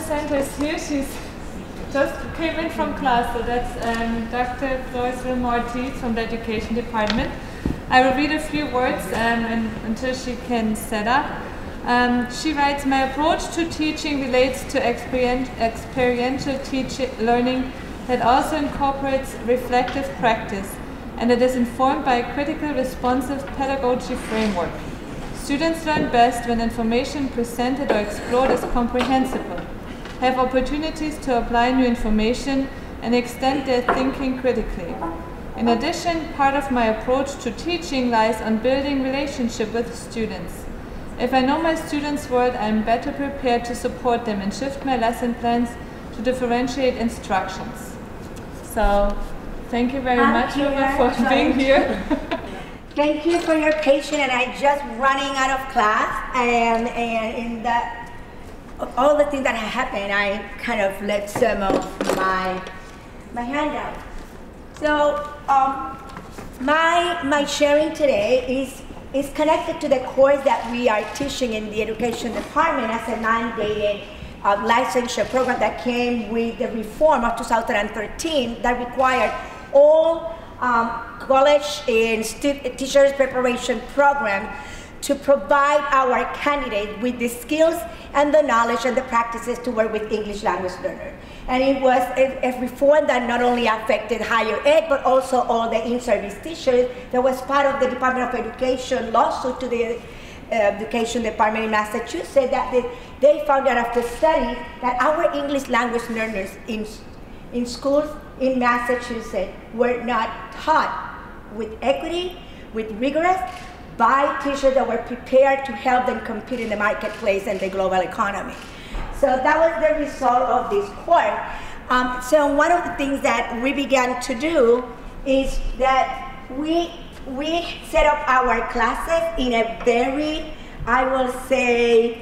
presenter is here. She's just came in from class, so that's Dr. Wilma Ortiz from the Education Department. I will read a few words until she can set up. She writes, my approach to teaching relates to experiential learning that also incorporates reflective practice, and it is informed by a critical responsive pedagogy framework. Students learn best when information presented or explored is comprehensible, have opportunities to apply new information, and extend their thinking critically. In addition, part of my approach to teaching lies on building relationship with students. If I know my students' world, I am better prepared to support them and shift my lesson plans to differentiate instructions. So, thank you very much, Wilma, for being here. Thank you for your patience, and I'm just running out of class, and in that, all the things that happened, I kind of left some of my handout. So my sharing today is connected to the course that we are teaching in the Education Department as a mandated licensure program that came with the reform of 2013 that required all college and teachers preparation program to provide our candidates with the skills and the knowledge and the practices to work with English language learners. And it was a reform that not only affected higher ed, but also all the in-service teachers. That was part of the Department of Education lawsuit to the Education Department in Massachusetts, that they found out after study that our English language learners in schools in Massachusetts were not taught with equity, with rigorous, by teachers that were prepared to help them compete in the marketplace and the global economy. So that was the result of this course. So one of the things that we began to do is that we set up our classes in a very, I will say,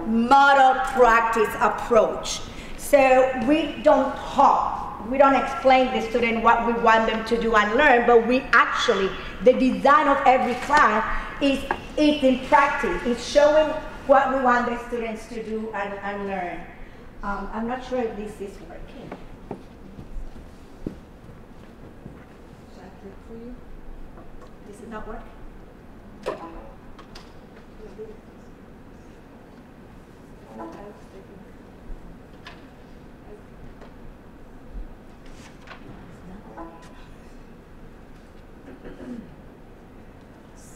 model practice approach. So we don't talk. We don't explain to the student what we want them to do and learn, but we actually, the design of every class is in practice. It's showing what we want the students to do and learn. I'm not sure if this is working. Should I click for you? This is not working?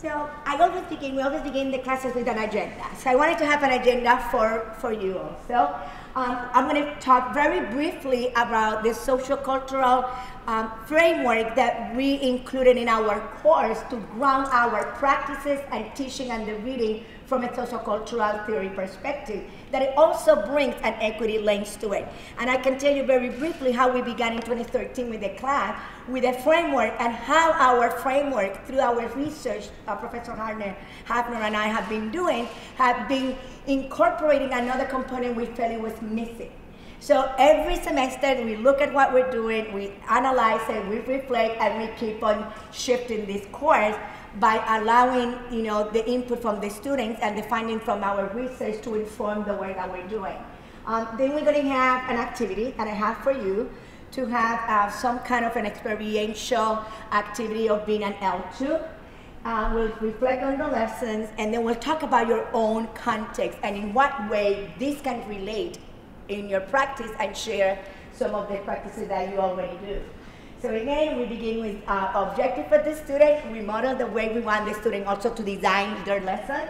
So we always begin the classes with an agenda. So I wanted to have an agenda for you also. I'm going to talk very briefly about the social-cultural framework that we included in our course to ground our practices and teaching and the reading from a social-cultural theory perspective, that it also brings an equity lens to it. And I can tell you very briefly how we began in 2013 with the class, with a framework, and how our framework, through our research, Professor Hafner and I have been incorporating another component we felt it was missing. So every semester we look at what we're doing, we analyze it, we reflect, and we keep on shifting this course by allowing, the input from the students and the findings from our research to inform the work that we're doing. Then we're going to have an activity that I have for you to have some kind of an experiential activity of being an L2. We'll reflect on the lessons, and then we'll talk about your own context and in what way this can relate in your practice and share some of the practices that you already do. So again, we begin with objective for the student. We model the way we want the student also to design their lesson.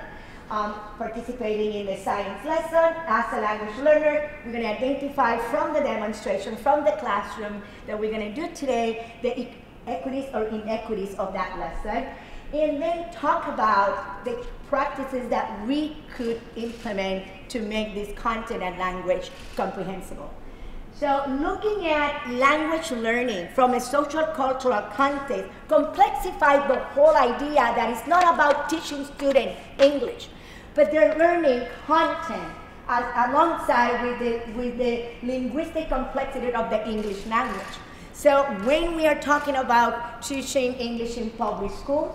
Participating in the science lesson as a language learner, we're going to identify from the demonstration, from the classroom that we're going to do today, the equities or inequities of that lesson, and then talk about the practices that we could implement to make this content and language comprehensible. So looking at language learning from a social cultural context complexifies the whole idea that it's not about teaching students English, but they're learning content alongside with the linguistic complexity of the English language. So when we are talking about teaching English in public schools,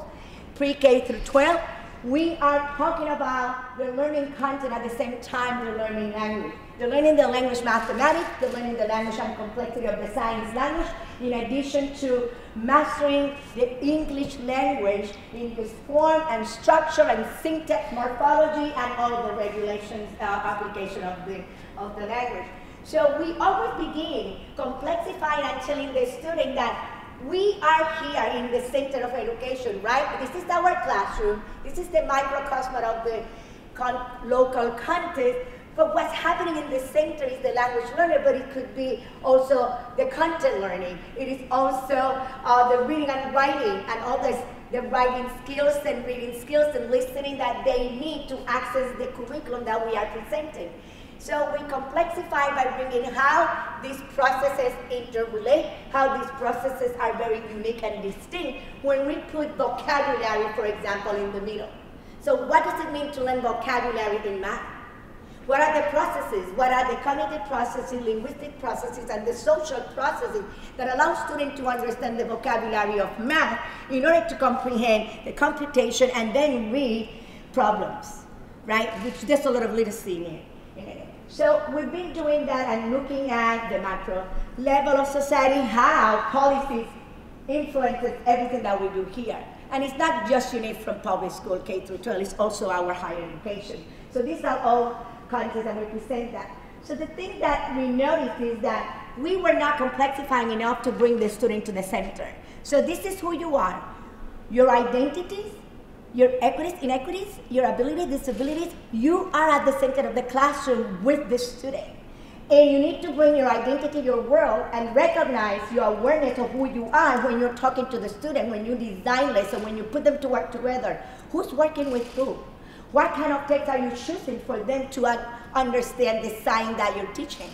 pre-K through 12, we are talking about we're learning content at the same time we're learning language. They're learning the language mathematics, they're learning the language and complexity of the science language, in addition to mastering the English language in its form and structure and syntax, morphology, and all the regulations, application of the language. So we always begin complexifying and telling the student that we are here in the center of education, right? This is our classroom. This is the microcosm of the local context. But what's happening in the center is the language learner, but it could be also the content learning. It is also the reading and writing and all the writing skills and reading skills and listening that they need to access the curriculum that we are presenting. So we complexify by bringing how these processes interrelate, how these processes are very unique and distinct when we put vocabulary, for example, in the middle. So what does it mean to learn vocabulary in math? What are the processes? What are the cognitive processes, linguistic processes, and the social processes that allow students to understand the vocabulary of math in order to comprehend the computation and then read problems, right? Which there's a lot of literacy in it. So we've been doing that and looking at the macro level of society, how policies influences everything that we do here. And it's not just unique from public school, K through 12, it's also our higher education. So these are all concepts that represent that. So the thing that we noticed is that we were not complexifying enough to bring the student to the center. So this is who you are. Your identities, your equities, inequities, your abilities, disabilities, you are at the center of the classroom with the student. And you need to bring your identity, your world, and recognize your awareness of who you are when you're talking to the student, when you design lessons, when you put them to work together. Who's working with who? What kind of text are you choosing for them to understand the science that you're teaching?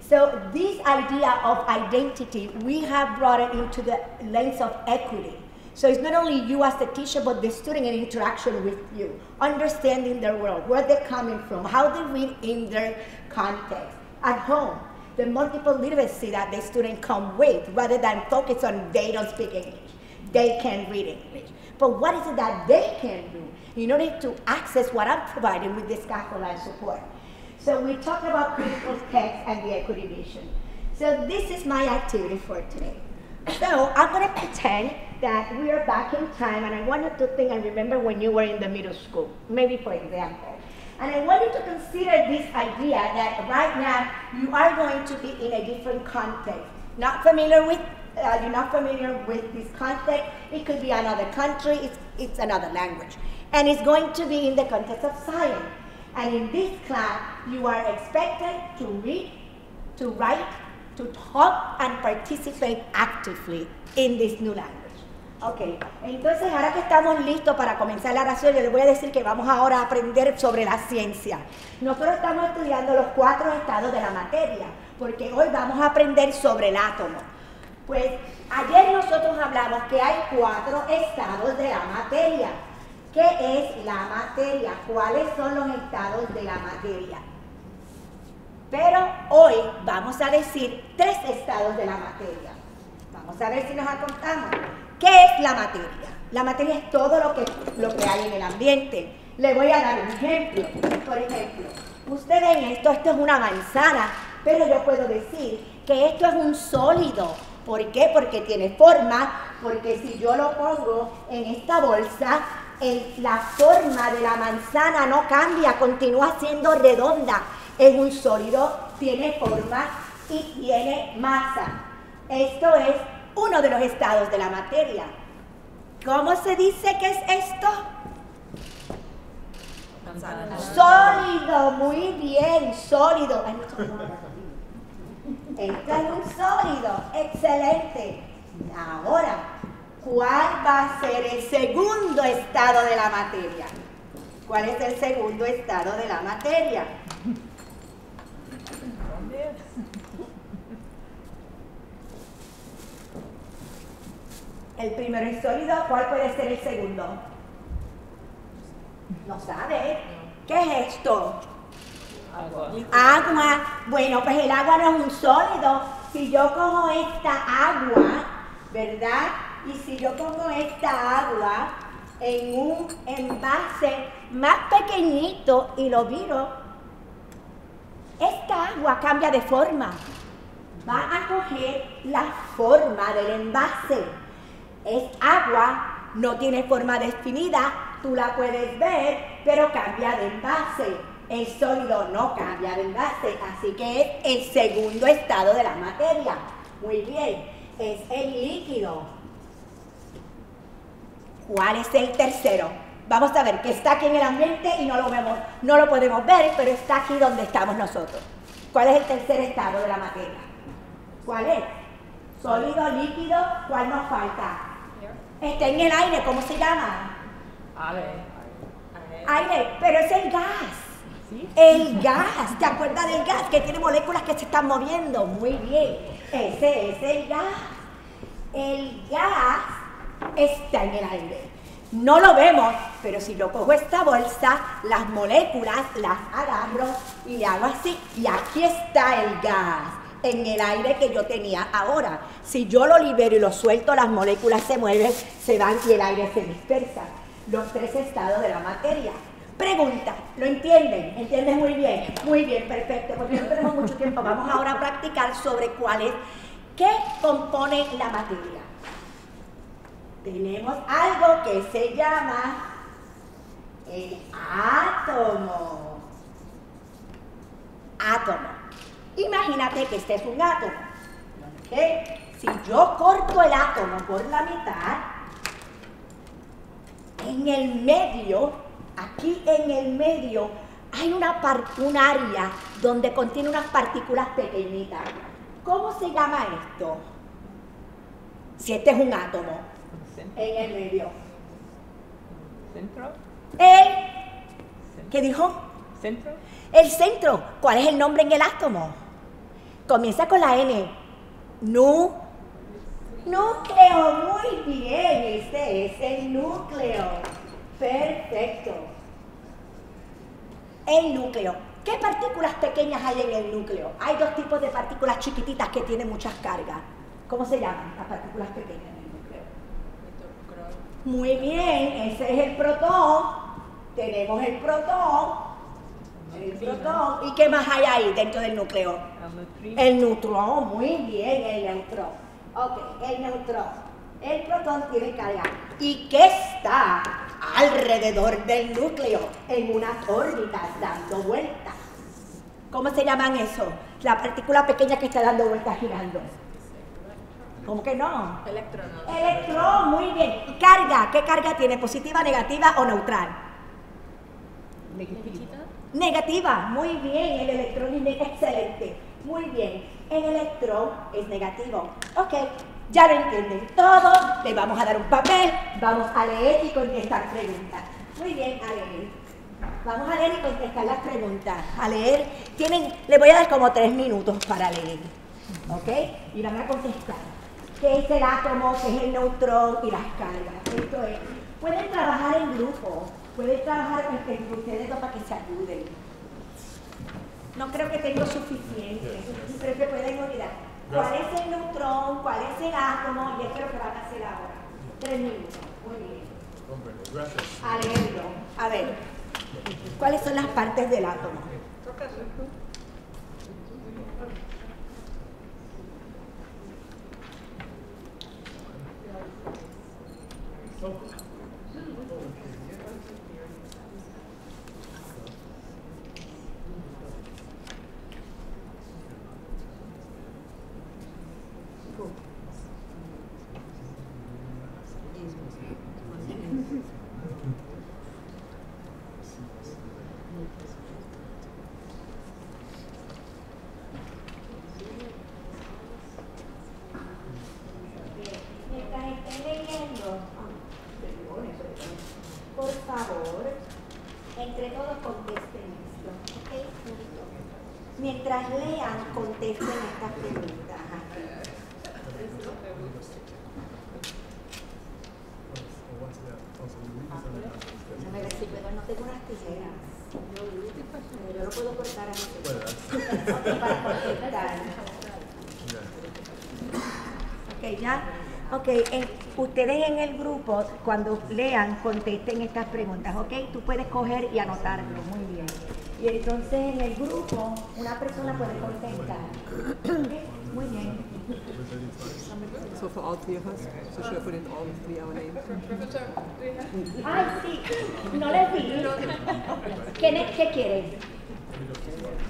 So this idea of identity, we have brought it into the lens of equity. So it's not only you as the teacher, but the student in interaction with you, understanding their world, where they're coming from, how they read in their context. At home, the multiple literacy that the student come with, rather than focus on they don't speak English, they can read English. But what is it that they can do in order to access what I'm providing with this scaffold and support? So we talked about critical text and the equity vision. So this is my activity for today. So I'm going to pretend that we are back in time, and I want you to think and remember when you were in the middle school, maybe for example. And I want you to consider this idea that right now you are going to be in a different context. Not familiar with, you're not familiar with this context. It could be another country, it's another language. And it's going to be in the context of science. And in this class, you are expected to read, to write, to talk, and participate actively in this new language. Ok, entonces ahora que estamos listos para comenzar la oración, yo les voy a decir que vamos ahora a aprender sobre la ciencia. Nosotros estamos estudiando los 4 estados de la materia, porque hoy vamos a aprender sobre el átomo. Pues ayer nosotros hablamos que hay 4 estados de la materia. ¿Qué es la materia? ¿Cuáles son los estados de la materia? Pero hoy vamos a decir 3 estados de la materia. Vamos a ver si nos acordamos. ¿Qué es la materia? La materia es todo lo que hay en el ambiente. Le voy a dar un ejemplo. Por ejemplo, ustedes ven esto es una manzana, pero yo puedo decir que esto es un sólido. ¿Por qué? Porque tiene forma, porque si yo lo pongo en esta bolsa, la forma de la manzana no cambia, continúa siendo redonda. Es un sólido, tiene forma y tiene masa. Esto es uno de los estados de la materia. ¿Cómo se dice que es esto? Sólido, muy bien, sólido. Esto es un sólido, excelente. Ahora, ¿cuál va a ser el segundo estado de la materia? ¿Cuál es el segundo estado de la materia? El primero es sólido, ¿cuál puede ser el segundo? ¿No sabe? ¿Qué es esto? Agua. Agua. Bueno, pues el agua no es un sólido. Si yo cojo esta agua, ¿verdad? Y si yo pongo esta agua en un envase más pequeñito y lo viro, esta agua cambia de forma. Va a coger la forma del envase. Es agua, no tiene forma definida, tú la puedes ver, pero cambia de envase. El sólido no cambia de envase, así que es el segundo estado de la materia. Muy bien, es el líquido. ¿Cuál es el tercero? Vamos a ver que está aquí en el ambiente y no lo vemos, no lo podemos ver, pero está aquí donde estamos nosotros. ¿Cuál es el tercer estado de la materia? ¿Cuál es? Sólido, líquido, ¿cuál nos falta? Está en el aire, ¿cómo se llama? Aire, pero es el gas. ¿Sí? El gas, ¿te acuerdas del gas? Que tiene moléculas que se están moviendo. Muy bien, ese es el gas. El gas está en el aire. No lo vemos, pero si yo cojo esta bolsa, las moléculas las agarro y le hago así. Y aquí está el gas, en el aire que yo tenía ahora. Si yo lo libero y lo suelto, las moléculas se mueven, se van y el aire se dispersa. Los tres estados de la materia. Pregunta, ¿lo entienden? ¿Entienden muy bien? Muy bien, perfecto, porque no tenemos mucho tiempo. Vamos ahora a practicar sobre qué compone la materia. Tenemos algo que se llama el átomo. Átomo. Imagínate que este es un átomo. ¿Okay? Si yo corto el átomo por la mitad, en el medio, aquí en el medio, hay un área donde contiene unas partículas pequeñitas. ¿Cómo se llama esto? Si este es un átomo, en el medio. ¿Centro? ¿Qué dijo? ¿Centro? El centro. ¿Cuál es el nombre en el átomo? Comienza con la N. Núcleo. Muy bien. Este es el núcleo. Perfecto. El núcleo. ¿Qué partículas pequeñas hay en el núcleo? Hay dos tipos de partículas chiquititas que tienen muchas cargas. ¿Cómo se llaman las partículas pequeñas en el núcleo? Muy bien, ese es el protón. Tenemos el protón. ¿Y qué más hay ahí dentro del núcleo? El neutrón, muy bien, el neutrón. Ok, el neutrón. El protón tiene carga. ¿Y qué está alrededor del núcleo? En unas órbitas dando vueltas. ¿Cómo se llaman eso? La partícula pequeña que está dando vueltas girando. ¿Cómo que no? Electrón. Electrón, muy bien. ¿Y carga? ¿Qué carga tiene? ¿Positiva, negativa o neutral? Negativa, muy bien. El electrón es excelente. Muy bien. El electrón es negativo. Ok, ya lo entienden todo. Le vamos a dar un papel. Vamos a leer y contestar preguntas. Muy bien, a leer. Vamos a leer y contestar las preguntas. A leer. Le voy a dar como 3 minutos para leer. ¿Ok? Y van a contestar. ¿Qué es el átomo? ¿Qué es el neutrón? Y las cargas. Esto es. Pueden trabajar en grupo. Pueden trabajar entre ustedes dos para que se ayuden. No creo que tengo suficiente, pero se pueden olvidar. ¿Cuál es el neutrón? ¿Cuál es el átomo? Y esto es lo que van a hacer ahora. 3 minutos. Muy bien. Gracias. A leerlo. A ver. ¿Cuáles son las partes del átomo? Por favor, entre todos contesten esto, ¿ok? Mientras lean, contesten estas preguntas. Déjame ver si puedo, no tengo unas tijeras. Yo lo puedo cortar así. Ok, para contestar. Ok, ya. Ok, ustedes en el grupo, cuando lean, contesten estas preguntas, ok. Tú puedes coger y anotarlo, muy bien. Y entonces en el grupo una persona puede contestar. Okay, muy bien. So for all three of us, so should I put in all three our names? Ay, sí, no les vi. ¿Qué quieres?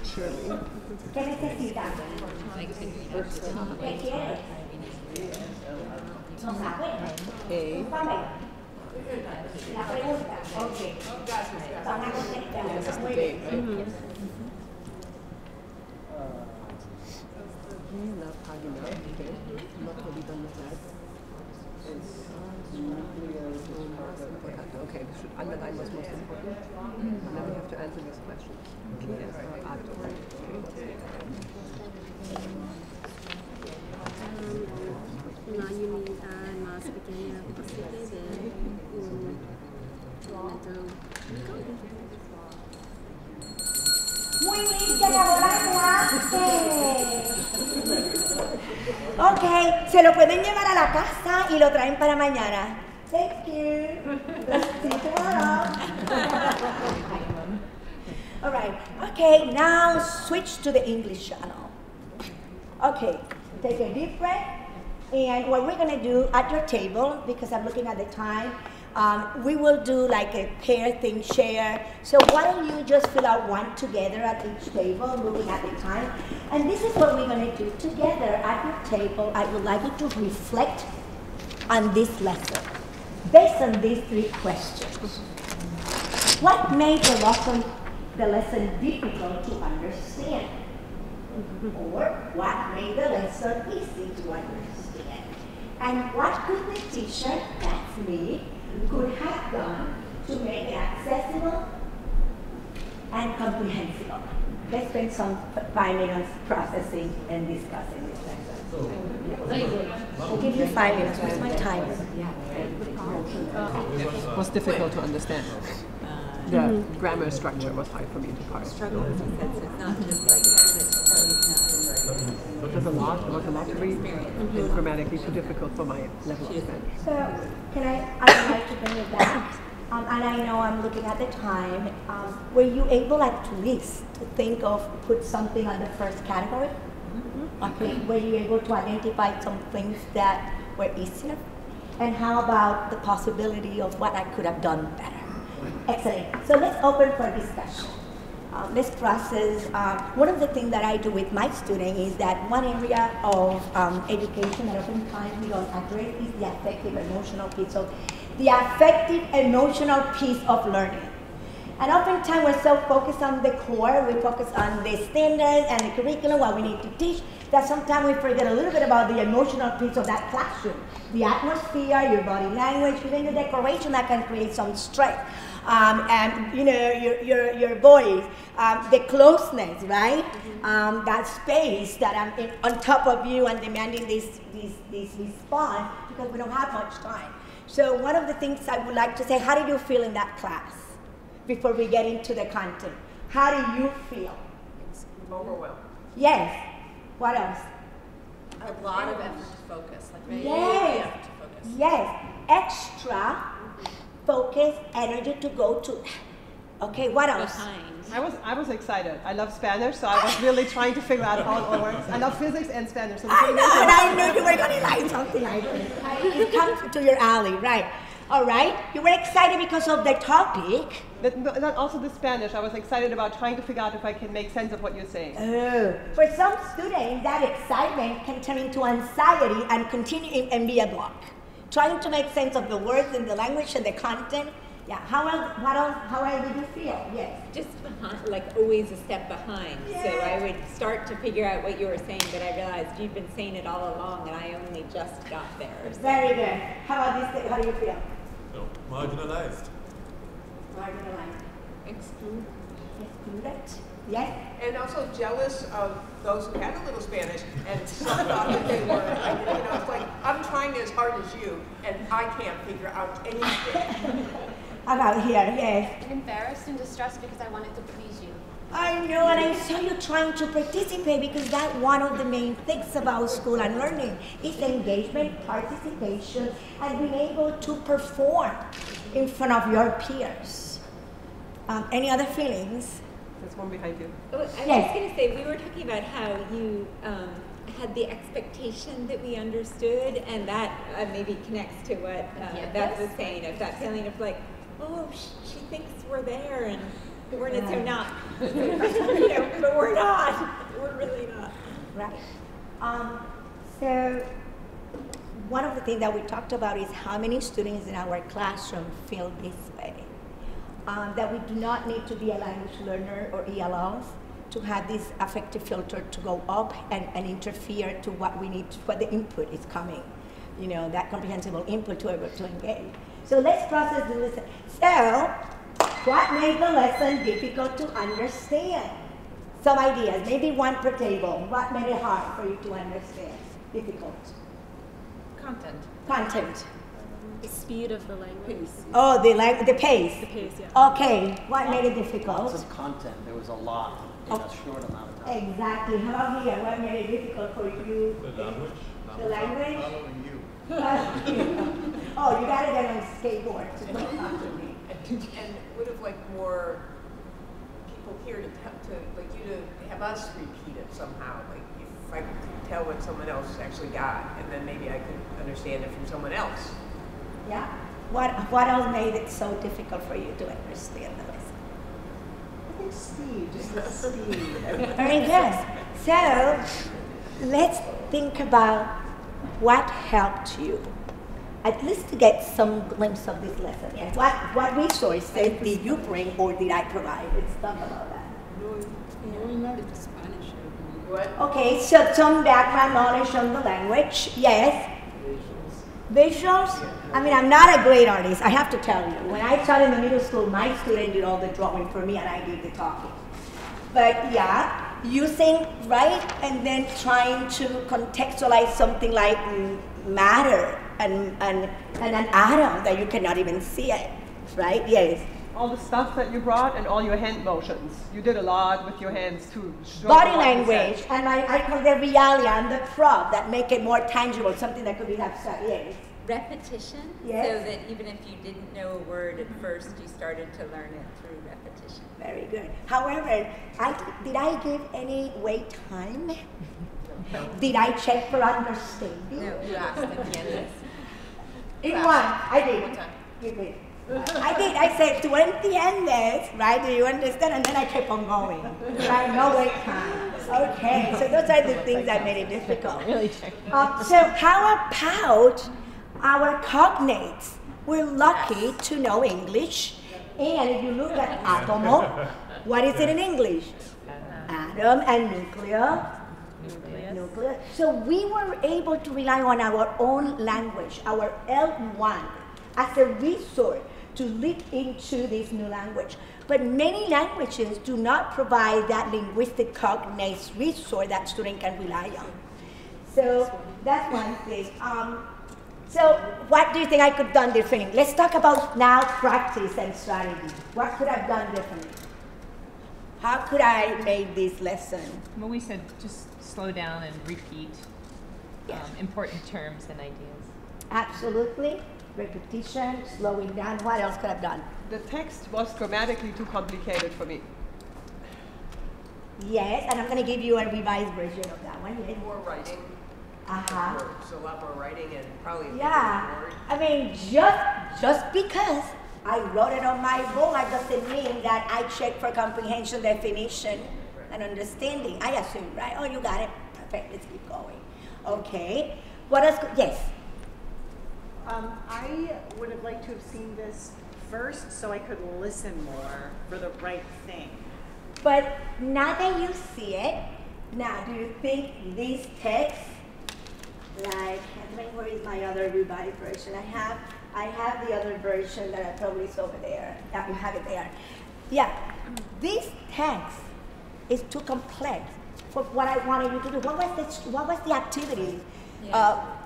Shirley. ¿Qué necesitas? ¿Qué quieres? No sabes. La pregunta, ok. Van a contestar. Muy bien. La página, okay. No totally done with that. Okay, we should underline what's most important. And then we have to answer these questions. Una unidad más pequeña posible de un elemento. Muy bien, se acabó la clase. Ok, se lo pueden llevar a la casa y lo traen para mañana. Thank you. See you tomorrow. All right. Okay, now switch to the English channel. Okay, take a deep breath. And what we're going to do at your table, because I'm looking at the time, we will do like a pair thing, share. So why don't you just fill out one together at each table, looking at the time. And this is what we're going to do together at your table. I would like you to reflect on this lesson based on these three questions. What made the lesson difficult to understand? Or what made the lesson easy to understand? And what could the teacher, that's me, could have done to make it accessible and comprehensible? Let's spend some 5 minutes processing and discussing this lesson. I'll give you 5 minutes. What's my time? Was difficult to understand. The grammar structure was hard for me to parse. Struggle with the sense it's not just like It was a lot to read, and grammatically too difficult for my level of Spanish. So, I would like to bring it back. And I know I'm looking at the time. Were you able at least to think of, put something on the first category? Okay. Were you able to identify some things that were easier? And how about the possibility of what I could have done better? Excellent. So let's open for discussion. Let's process. One of the things that I do with my students is that one area of education that oftentimes we don't address is the affective emotional piece. So the affective emotional piece of learning. And oftentimes we're so focused on the core, we focus on the standards and the curriculum, what we need to teach, that sometimes we forget a little bit about the emotional piece of that classroom. The atmosphere, your body language, even the decoration that can create some stress. And you know, your voice, the closeness, right? That space that I'm on top of you and demanding this response because we don't have much time. So one of the things I would like to say, how did you feel in that class before we get into the content? How do you feel? Overwhelmed. Yes. What else? A lot of effort to focus. Like really Yes. effort to focus. Yes. Extra focus, energy to go to. Okay, what else? Behind. I was excited. I love Spanish, so I was really trying to figure out how it all works. I love physics and Spanish. So I know, and I knew you were going to like something like this. It comes to your alley, right? All right. You were excited because of the topic. Not also the Spanish. I was excited about trying to figure out if I can make sense of what you're saying. Oh. For some students, that excitement can turn into anxiety and continue and be a block. Trying to make sense of the words and the language and the content. Yeah. How else did you feel? Yes. just behind, like always a step behind. Yeah. So I would start to figure out what you were saying, but I realized you've been saying it all along, and I only just got there. So. Very good. How about this? How do you feel? No, marginalized. Marginalized. Excluded. Yes. And also jealous of those who had a little Spanish and some thought that they were, like, you know, it's like, I'm trying as hard as you and I can't figure out anything. How about here? Yes. Embarrassed and distressed because I wanted to please you. I know, and I saw you trying to participate because that's one of the main things about school and learning is engagement, participation, and being able to perform in front of your peers. Any other feelings? There's one behind you. Oh, I was Yes. just going to say, we were talking about how you had the expectation that we understood, and that maybe connects to what Beth was saying, of that feeling of like, oh, she thinks we're there, and we're not, so not. You know, but we're not. We're really not. Right. So one of the things that we talked about is how many students in our classroom feel this way. That we do not need to be a language learner or ELLs to have this affective filter to go up and interfere to what we need, what the input is coming. You know, that comprehensible input to able to engage. So let's process the lesson. So, what made the lesson difficult to understand? Some ideas, maybe one per table. What made it hard for you to understand? Difficult. Content. Content. The speed of the language. Oh, the pace. The pace, yeah. Okay, what made it difficult? Lots of content. There was a lot in a short amount of time. Exactly. How about here? What made it difficult for you? The language. The language? Following you. Oh, you gotta get on skateboard to talk to me. And would have liked more people here to like you to have us repeat it somehow. Like if I could tell what someone else actually got, and then maybe I could understand it from someone else. Yeah. What else made it so difficult for you to understand the lesson? I think speed, just the speed. Very good. So let's think about what helped you, at least to get some glimpse of this lesson. Yes. What resources did you bring or did I provide? Let's talk about that. What? Okay, so some background knowledge on the language. Yes. Visuals? I mean, I'm not a great artist, I have to tell you. When I taught in the middle school, my student did all the drawing for me and I did the talking. But yeah, using, right, and then trying to contextualize something like matter and an atom that you cannot even see it, right? Yes. All the stuff that you brought and all your hand motions. You did a lot with your hands too. Body language, and I call the realia and the prop that make it more tangible, something that could be abstract, yes. Repetition, Yes. so that even if you didn't know a word at first, you started to learn it through repetition. Very good. However, did I give any wait time? Did I check for understanding? No, You asked at the end. In one, I did. One time. Give me. I did. I said, "Tu entiendes?" Right? Do you understand? And then I kept on going. Right? No wait time. Okay. So those are the things that made it difficult. Really check. So how about our cognates? We're lucky to know English. And if you look at atomo, what is it in English? Atom and nucleus. Nucleus. So we were able to rely on our own language, our L1, as a resource to leap into this new language. But many languages do not provide that linguistic cognates resource that student can rely on. So that's one thing. So what do you think I could have done differently? Let's talk about now practice and strategy. What could I have done differently? How could I make this lesson? Well, we said just slow down and repeat Yes. important terms and ideas. Absolutely. Repetition, slowing down. What else could I have done? The text was grammatically too complicated for me. Yes, and I'm going to give you a revised version of that one. Yes. More writing. Uh-huh. So a lot more writing and probably a Yeah. bigger word. I mean, just because I wrote it on my board doesn't mean that I check for comprehension, definition, and understanding. I assume, right? Oh, you got it. Perfect. Let's keep going. Okay. What else? Yes. I would have liked to have seen this first so I could listen more for the right thing. But now that you see it, now do you think these texts, like, where is my other revised version? I have the other version that I probably is over there. Yeah, you have it there. Yeah, this text is too complex for what I wanted you to do. What was the activity?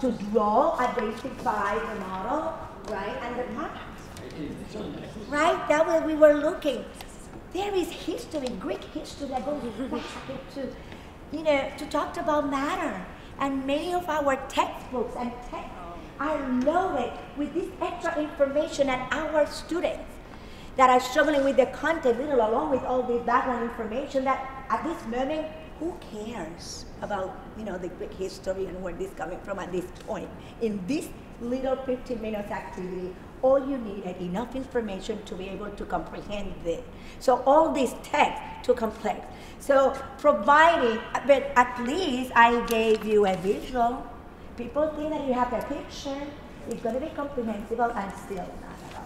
To draw, identify the model, right, and the markers. Right, that way we were looking. There is history, Greek history that goes back to talk about matter. And many of our textbooks and texts are loaded with this extra information and our students that are struggling with the content, little along with all this background information that at this moment, who cares about, you know, the Greek history and where this is coming from at this point? In this little 15 minutes activity, all you need is enough information to be able to comprehend it. So all this text too complex. So providing, but at least I gave you a visual. People think that you have a picture. It's going to be comprehensible and still not at all.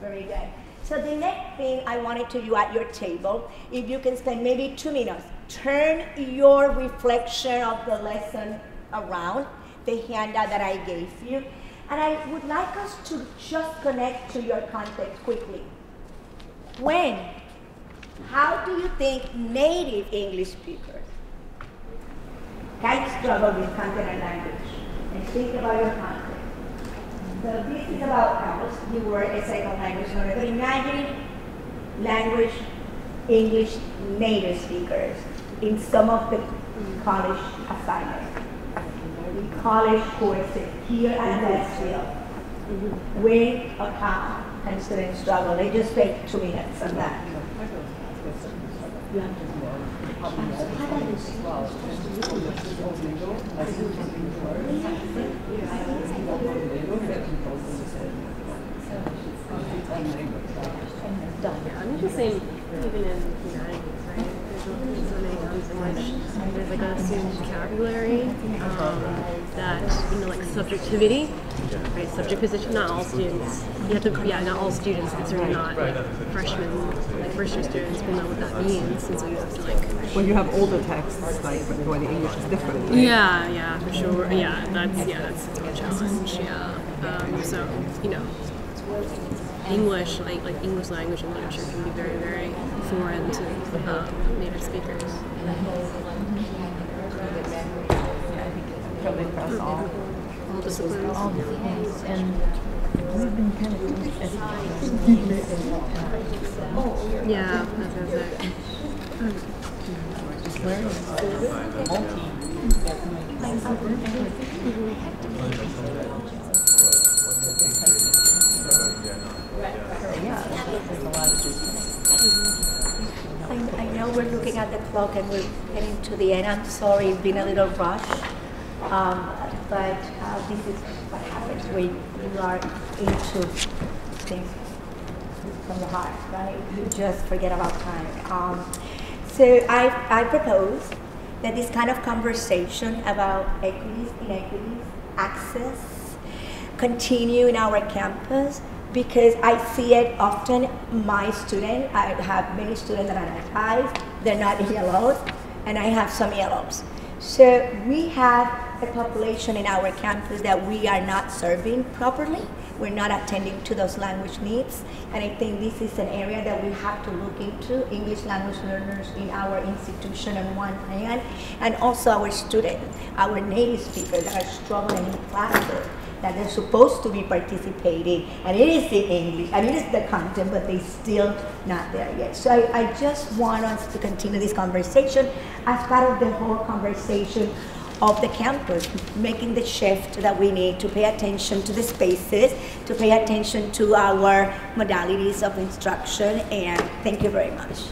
Very good. So the next thing I wanted to you at your table, if you can spend maybe 2 minutes, turn your reflection of the lesson around, the handout that I gave you. And I would like us to just connect to your context quickly. How do you think native English speakers can struggle with content and language? And think about your context. So this is about house. You were a second language learner. But imagine language, English native speakers in some of the college assignments. The college courses here at Westfield. When or how can students struggle? They just take 2 minutes on that. I mean, the same even in humanities, right? There's so many times in which there's like an assumed vocabulary that, you know, like subjectivity, right? Subject-position, not all students. You have to, not all students, and certainly not like freshmen, like first-year students will know what that means, and so you have to like. When you have older texts, like where the English is different. Right? Yeah, for sure. That's a challenge. Yeah. So you know. English, like English language and literature can be very, very foreign to native speakers. Probably across all disciplines. All disciplines. And we've been kind of educated. Yeah, that's what I know we're looking at the clock and we're getting to the end. I'm sorry, it's been a little rush. But this is what happens when you are into things from the heart, right? You just forget about time. So I propose that this kind of conversation about equities, inequities, access, continue in our campus, because I see it often. My students, I have many students that are eyes, they're not yellows, and I have some yellows. So we have a population in our campus that we are not serving properly. We're not attending to those language needs, and I think this is an area that we have to look into, English language learners in our institution on one hand, and also our students, our native speakers that are struggling in classes, that they're supposed to be participating, and it is the English, and it is the content, but they're still not there yet. So I just want us to continue this conversation as part of the whole conversation of the campus, making the shift that we need to pay attention to the spaces, to pay attention to our modalities of instruction, and thank you very much.